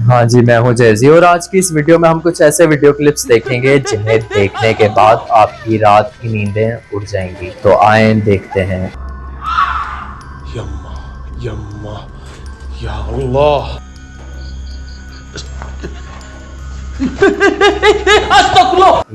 हाँ जी, मैं हूँ जैज़ी और आज की इस वीडियो में हम कुछ ऐसे वीडियो क्लिप्स देखेंगे जिन्हें देखने के बाद आपकी रात की नींदें उड़ जाएंगी। तो आए देखते हैं। यम्मा यम्मा या अल्लाह।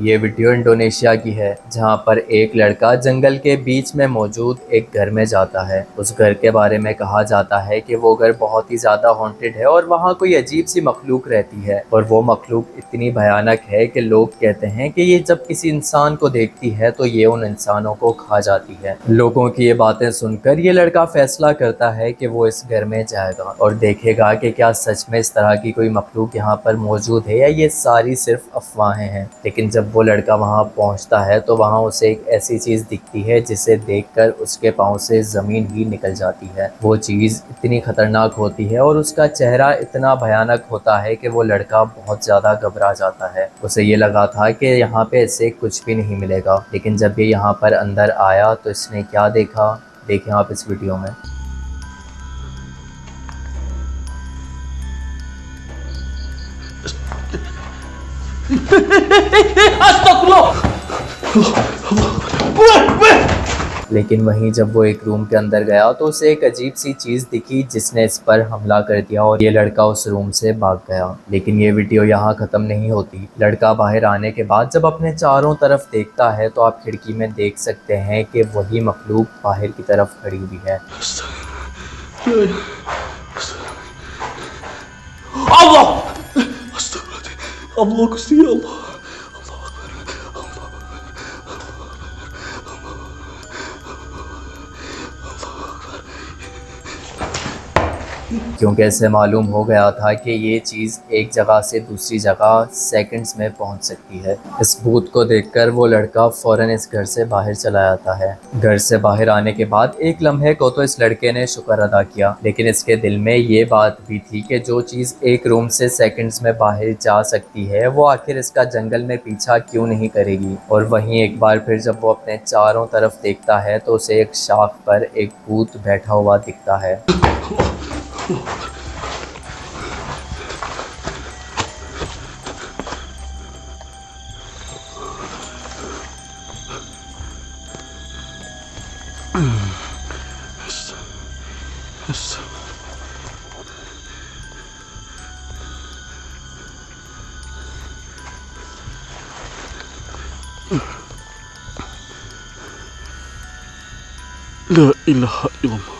ये वीडियो इंडोनेशिया की है जहाँ पर एक लड़का जंगल के बीच में मौजूद एक घर में जाता है। उस घर के बारे में कहा जाता है कि वो घर बहुत ही ज्यादा हॉन्टेड है और वहाँ कोई अजीब सी मखलूक रहती है और वो मखलूक इतनी भयानक है कि लोग कहते हैं कि ये जब किसी इंसान को देखती है तो ये उन इंसानों को खा जाती है। लोगों की ये बातें सुनकर ये लड़का फैसला करता है कि वो इस घर में जाएगा और देखेगा कि क्या सच में इस तरह की कोई मखलूक यहाँ पर मौजूद है या ये सारी सिर्फ अफवाहें हैं। लेकिन जब वो लड़का वहाँ पहुँचता है तो वहाँ उसे एक ऐसी चीज़ दिखती है जिसे देखकर उसके पाँव से ज़मीन ही निकल जाती है। वो चीज़ इतनी खतरनाक होती है और उसका चेहरा इतना भयानक होता है कि वो लड़का बहुत ज़्यादा घबरा जाता है। उसे ये लगा था कि यहाँ पे ऐसे कुछ भी नहीं मिलेगा, लेकिन जब ये यहाँ पर अंदर आया तो इसने क्या देखा, देखें आप इस वीडियो में। लेकिन वहीं जब वो एक रूम के अंदर गया तो उसे एक अजीब सी चीज़ दिखी जिसने इस पर हमला कर दिया और ये लड़का उस रूम से भाग गया। लेकिन ये वीडियो यहाँ ख़त्म नहीं होती। लड़का बाहर आने के बाद जब अपने चारों तरफ देखता है तो आप खिड़की में देख सकते हैं कि वही मखलूक बाहर की तरफ खड़ी हुई है। Allah! Astagfirullahaladzim. Allah Gusti Allah. क्योंकि ऐसे मालूम हो गया था कि ये चीज़ एक जगह से दूसरी जगह सेकंड्स में पहुंच सकती है। इस भूत को देखकर वो लड़का फ़ौरन इस घर से बाहर चला जाता है। घर से बाहर आने के बाद एक लम्हे को तो इस लड़के ने शुक्र अदा किया, लेकिन इसके दिल में ये बात भी थी कि जो चीज़ एक रूम से सेकंड्स में बाहर जा सकती है वो आखिर इसका जंगल में पीछा क्यों नहीं करेगी। और वहीं एक बार फिर जब वो अपने चारों तरफ देखता है तो उसे एक शाख पर एक भूत बैठा हुआ दिखता है। La ilaha illallah.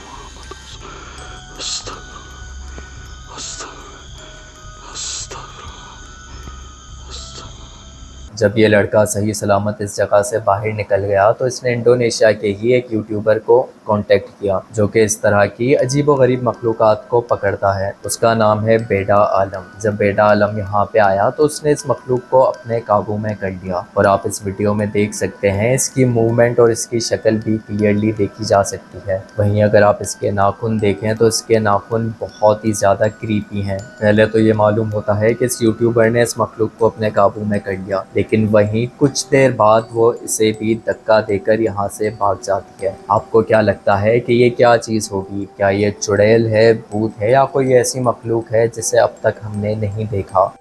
जब ये लड़का सही सलामत इस जगह से बाहर निकल गया तो इसने इंडोनेशिया के ही एक यूट्यूबर को कांटेक्ट किया जो कि इस तरह की अजीबोगरीब मखलूक़ात को पकड़ता है। उसका नाम है बेडा आलम। जब बेडा आलम यहाँ पे आया तो उसने इस मखलूक को अपने काबू में कर लिया और आप इस वीडियो में देख सकते हैं इसकी मूवमेंट और इसकी शक्ल भी क्लियरली देखी जा सकती है। वहीं अगर आप इसके नाखून देखें तो इसके नाखून बहुत ही ज़्यादा क्रीपी हैं। पहले तो ये मालूम होता है कि इस यूट्यूबर ने इस मखलूक को अपने काबू में कर लिया, लेकिन वहीं कुछ देर बाद वो इसे भी धक्का देकर यहाँ से भाग जाती है। आपको क्या लगता है कि ये क्या चीज़ होगी? क्या ये चुड़ैल है, भूत है या कोई ऐसी मखलूक है जिसे अब तक हमने नहीं देखा?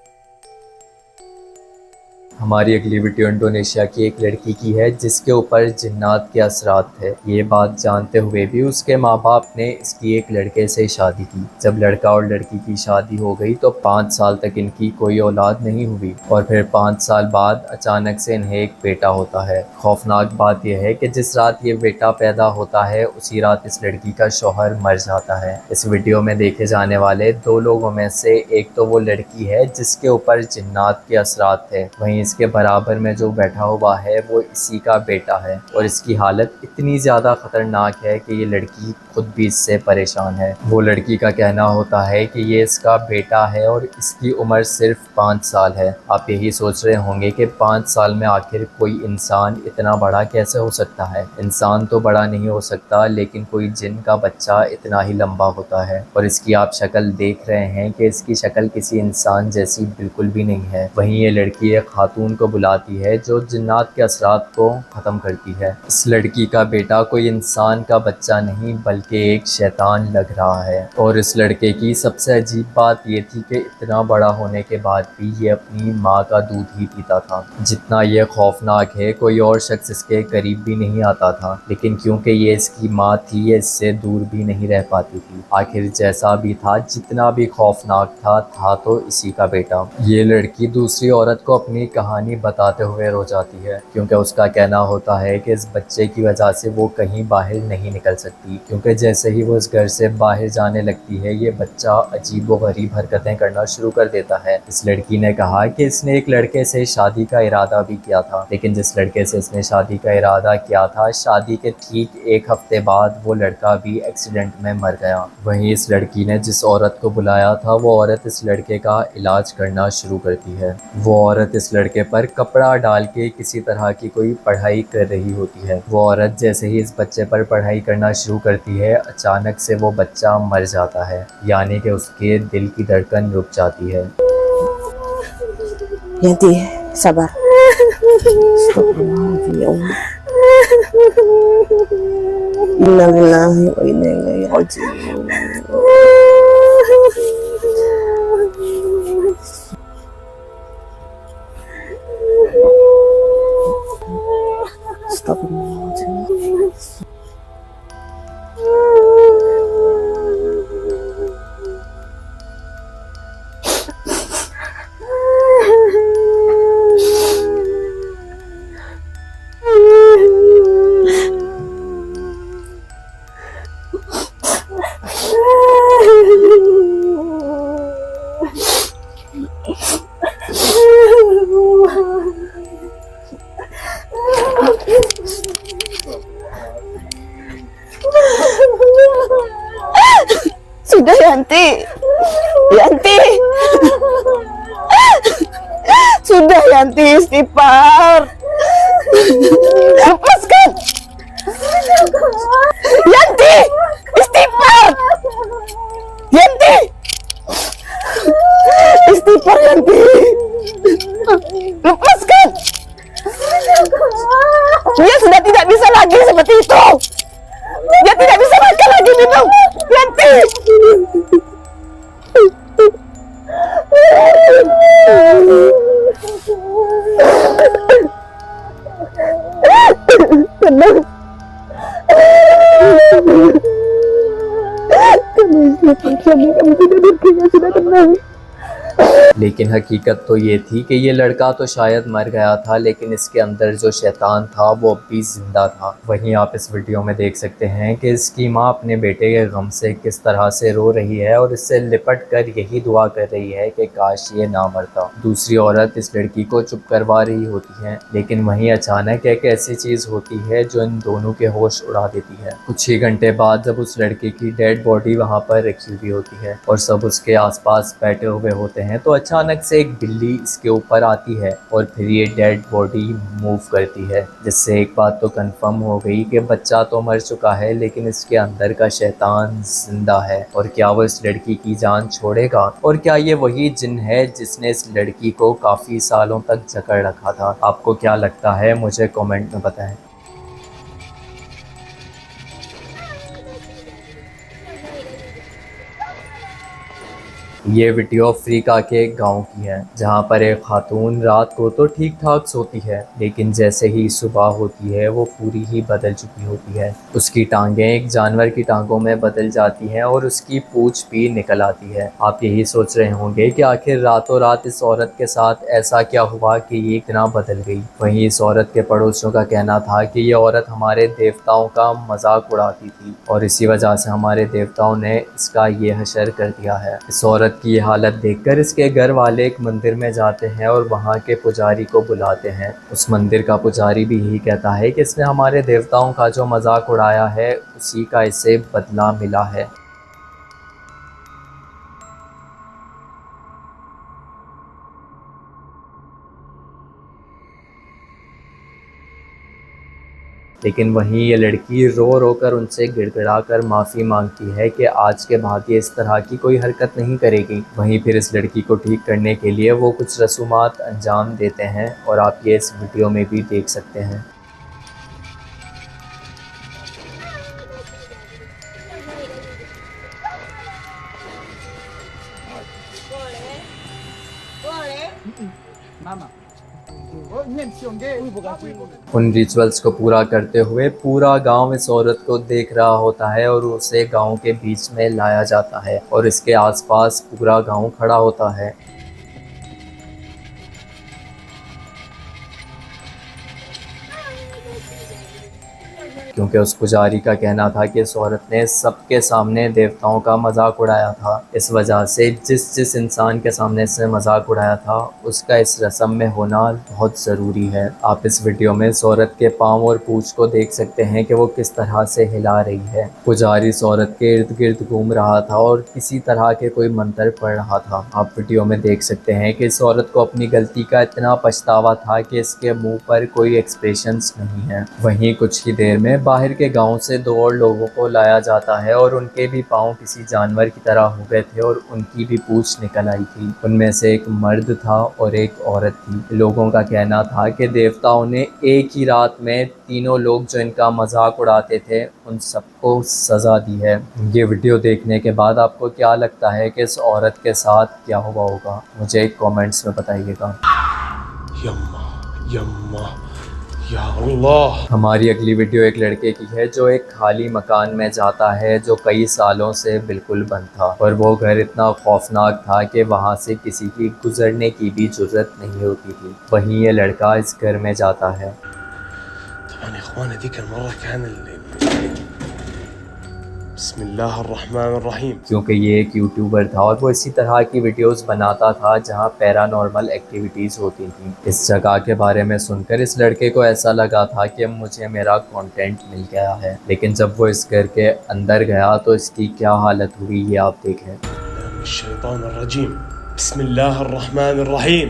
हमारी अगली वीडियो इंडोनेशिया की एक लड़की की है जिसके ऊपर जिन्नात के असरात थे। ये बात जानते हुए भी उसके माँ बाप ने इसकी एक लड़के से शादी की। जब लड़का और लड़की की शादी हो गई तो 5 साल तक इनकी कोई औलाद नहीं हुई और फिर 5 साल बाद अचानक से इन्हें एक बेटा होता है। खौफनाक बात यह है कि जिस रात ये बेटा पैदा होता है उसी रात इस लड़की का शौहर मर जाता है। इस वीडियो में देखे जाने वाले 2 लोगों में से एक तो वो लड़की है जिसके ऊपर जिन्नात के असरात थे, वहीं इसके बराबर में जो बैठा हुआ है वो इसी का बेटा है और इसकी हालत इतनी ज़्यादा ख़तरनाक है कि ये लड़की खुद भी इससे परेशान है। वो लड़की का कहना होता है कि ये इसका बेटा है और इसकी उम्र सिर्फ 5 साल है। आप यही सोच रहे होंगे कि 5 साल में आखिर कोई इंसान इतना बड़ा कैसे हो सकता है। इंसान तो बड़ा नहीं हो सकता, लेकिन कोई जिन का बच्चा इतना ही लंबा होता है। और इसकी आप शक्ल देख रहे हैं कि इसकी शक्ल किसी इंसान जैसी बिल्कुल भी नहीं है। वहीं ये लड़की एक खातून खातून को बुलाती है जो जिन्नात के असरात को ख़त्म करती है। इस लड़की का बेटा कोई इंसान का बच्चा नहीं बल्कि एक शैतान लग रहा है। और इस लड़के की सबसे अजीब बात ये थी कि इतना बड़ा होने के बाद भी ये अपनी माँ का दूध ही पीता था। जितना ये खौफनाक है, कोई और शख्स इसके करीब भी नहीं आता था, लेकिन क्योंकि ये इसकी माँ थी ये इससे दूर भी नहीं रह पाती थी। आखिर जैसा भी था, जितना भी खौफनाक था तो इसी का बेटा। ये लड़की दूसरी औरत को अपनी कहानी बताते हुए रो जाती है, क्योंकि उसका कहना होता है कि इस बच्चे की वजह से वो कहीं बाहर नहीं निकल सकती, क्योंकि जैसे ही वो इस घर से बाहर जाने लगती है ये बच्चा अजीब व गरीब हरकतें करना शुरू कर देता है। इस लड़की ने कहा कि इसने एक लड़के से शादी का इरादा भी किया था, लेकिन जिस लड़के से इसने शादी का इरादा किया था, शादी के ठीक एक हफ्ते बाद वो लड़का भी एक्सीडेंट में मर गया। वहीं इस लड़की ने जिस औरत को बुलाया था वो औरत इस लड़के का इलाज करना शुरू करती है। वो औरत इस लड़के पर कपड़ा डाल के किसी तरह की कोई पढ़ाई कर रही होती है। वो औरत जैसे ही इस बच्चे पर पढ़ाई करना शुरू करती है, अचानक से वो बच्चा मर जाता है, यानी कि उसके दिल की धड़कन रुक जाती है। Yanti, sabar. Astagfirullahaladzim, ya Allah. Innalillahi wa inna ilaihi raji'un. Astagfirullahaladzim. Sudah Yanti, Yanti, sudah Yanti istighfar, lepaskan, Yanti istighfar, Yanti istighfar Yanti, lepaskan, dia sudah tidak bisa lagi seperti itu. Dia tidak bisa makan lagi minum. Yanti. Tenang. Kamu istirahat, suami kamu tidak berkeringat, sudah tenang. लेकिन हकीकत तो ये थी कि ये लड़का तो शायद मर गया था, लेकिन इसके अंदर जो शैतान था वो अब भी जिंदा था। वहीं आप इस वीडियो में देख सकते हैं कि इसकी माँ अपने बेटे के गम से किस तरह से रो रही है और इससे लिपट कर यही दुआ कर रही है कि काश ये ना मरता। दूसरी औरत इस लड़की को चुप करवा रही होती है, लेकिन वहीं अचानक एक ऐसी चीज़ होती है जो इन दोनों के होश उड़ा देती है। कुछ ही घंटे बाद जब उस लड़के की डेड बॉडी वहाँ पर रखी हुई होती है और सब उसके आसपास बैठे हुए होते हैं, तो अचानक से एक बिल्ली इसके ऊपर आती है और फिर ये डेड बॉडी मूव करती है, जिससे एक बात तो कंफर्म हो गई कि बच्चा तो मर चुका है लेकिन इसके अंदर का शैतान जिंदा है। और क्या वो इस लड़की की जान छोड़ेगा? और क्या ये वही जिन है जिसने इस लड़की को काफ़ी सालों तक जकड़ रखा था? आपको क्या लगता है, मुझे कमेंट में बताएं। ये वीडियो अफ्रीका के एक गांव की है, जहां पर एक खातून रात को तो ठीक ठाक सोती है, लेकिन जैसे ही सुबह होती है वो पूरी ही बदल चुकी होती है। उसकी टांगें एक जानवर की टांगों में बदल जाती हैं और उसकी पूंछ भी निकल आती है। आप यही सोच रहे होंगे कि आखिर रातों रात इस औरत के साथ ऐसा क्या हुआ कि ये इतना बदल गई। वहीं इस औरत के पड़ोसियों का कहना था कि ये औरत हमारे देवताओं का मजाक उड़ाती थी और इसी वजह से हमारे देवताओं ने इसका ये हशर कर दिया है। इस औरत की ये हालत देखकर इसके घर वाले एक मंदिर में जाते हैं और वहाँ के पुजारी को बुलाते हैं। उस मंदिर का पुजारी भी यही कहता है कि इसने हमारे देवताओं का जो मजाक उड़ाया है उसी का इसे बदला मिला है। लेकिन वहीं ये लड़की रो रो कर उनसे गिड़गिड़ा कर माफ़ी मांगती है कि आज के बाद ये इस तरह की कोई हरकत नहीं करेगी। वहीं फिर इस लड़की को ठीक करने के लिए वो कुछ रसूमात अंजाम देते हैं और आप ये इस वीडियो में भी देख सकते हैं। उन रिचुअल्स को पूरा करते हुए पूरा गांव इस औरत को देख रहा होता है और उसे गांव के बीच में लाया जाता है और इसके आसपास पूरा गांव खड़ा होता है। क्योंकि उस पुजारी का कहना था कि इस औरत ने सबके सामने देवताओं का मजाक उड़ाया था। इस वजह से जिस इंसान के सामने इसने मजाक उड़ाया था उसका इस रस्म में होना बहुत ज़रूरी है। आप इस वीडियो में इस औरत के पाँव और पूंछ को देख सकते हैं कि वो किस तरह से हिला रही है। पुजारी इस औरत के इर्द गिर्द घूम रहा था और किसी तरह के कोई मंत्र पढ़ रहा था। आप वीडियो में देख सकते हैं कि इस औरत को अपनी गलती का इतना पछतावा था कि इसके मुंह पर कोई एक्सप्रेशंस नहीं है। वहीं कुछ ही देर में बाहर के गांव से 2 और लोगों को लाया जाता है और उनके भी पाँव किसी जानवर की तरह हो गए थे और उनकी भी पूंछ निकल आई थी। उनमें से एक मर्द था और एक औरत थी। लोगों का कहना था कि देवताओं ने एक ही रात में तीनों लोग जो इनका मजाक उड़ाते थे उन सबको सज़ा दी है। ये वीडियो देखने के बाद आपको क्या लगता है कि इस औरत के साथ क्या हुआ होगा? मुझे कमेंट्स में बताइएगा। यम्मा यम्मा या अल्लाह। हमारी अगली वीडियो एक लड़के की है जो एक खाली मकान में जाता है जो कई सालों से बिल्कुल बंद था और वो घर इतना खौफनाक था कि वहाँ से किसी की गुजरने की भी जुर्रत नहीं होती थी। वहीं ये लड़का इस घर में जाता है। बिस्मिल्लाहिर्रहमानिर्रहीम। क्योंकि ये एक यूट्यूबर था और वो इसी तरह की वीडियोस बनाता था जहां पैरानॉर्मल एक्टिविटीज़ होती थी। इस जगह के बारे में सुनकर इस लड़के को ऐसा लगा था कि मुझे मेरा कंटेंट मिल गया है, लेकिन जब वो इस घर के अंदर गया तो इसकी क्या हालत हुई ये आप देखें। शैतानिर्रजीम। बिस्मिल्लाहिर्रहमानिर्रहीम।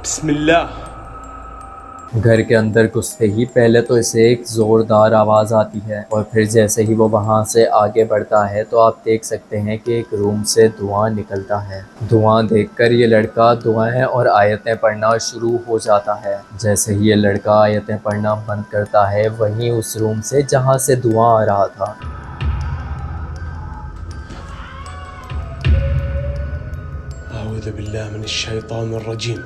बिस्मिल्लाह। घर के अंदर घुसते ही पहले तो इसे एक ज़ोरदार आवाज़ आती है और फिर जैसे ही वो वहाँ से आगे बढ़ता है तो आप देख सकते हैं कि एक रूम से धुआं निकलता है। धुआं देखकर ये लड़का दुआएं और आयतें पढ़ना शुरू हो जाता है। जैसे ही ये लड़का आयतें पढ़ना बंद करता है वहीं उस रूम से जहाँ से धुआं आ रहा था अऊज़ु बिल्लाहि मिनश शैतानिर्रजीम।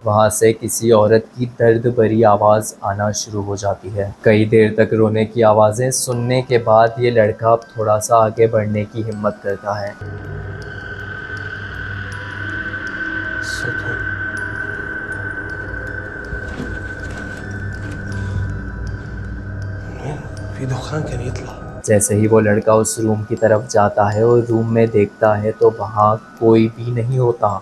वहाँ से किसी औरत की दर्द भरी आवाज़ आना शुरू हो जाती है। कई देर तक रोने की आवाज़ें सुनने के बाद ये लड़का थोड़ा सा आगे बढ़ने की हिम्मत करता है। जैसे ही वो लड़का उस रूम की तरफ जाता है और रूम में देखता है तो वहाँ कोई भी नहीं होता।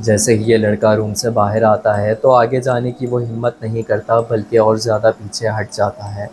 जैसे ही ये लड़का रूम से बाहर आता है तो आगे जाने की वो हिम्मत नहीं करता बल्कि और ज़्यादा पीछे हट जाता है।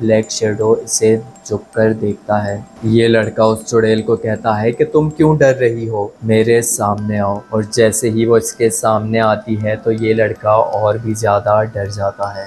ब्लैक शेडो इसे झुककर देखता है। ये लड़का उस चुड़ैल को कहता है कि तुम क्यों डर रही हो, मेरे सामने आओ। और जैसे ही वो इसके सामने आती है तो ये लड़का और भी ज़्यादा डर जाता है।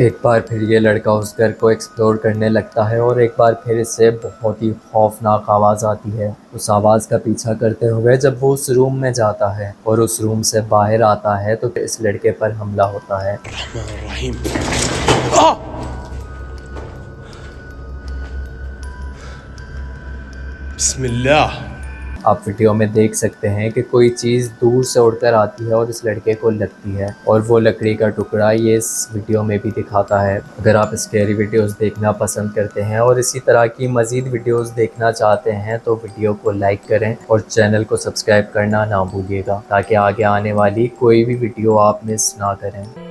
एक बार फिर ये लड़का उस घर को एक्सप्लोर करने लगता है और एक बार फिर इससे बहुत ही खौफनाक आवाज़ आती है। उस आवाज़ का पीछा करते हुए जब वो उस रूम में जाता है और उस रूम से बाहर आता है तो इस लड़के पर हमला होता है। बिस्मिल्लाह। आप वीडियो में देख सकते हैं कि कोई चीज़ दूर से उड़कर आती है और इस लड़के को लगती है, और वो लकड़ी का टुकड़ा ये इस वीडियो में भी दिखाता है। अगर आप स्कैरी वीडियोस देखना पसंद करते हैं और इसी तरह की मज़ीद वीडियोस देखना चाहते हैं तो वीडियो को लाइक करें और चैनल को सब्सक्राइब करना ना भूलिएगा, ताकि आगे आने वाली कोई भी वीडियो आप मिस ना करें।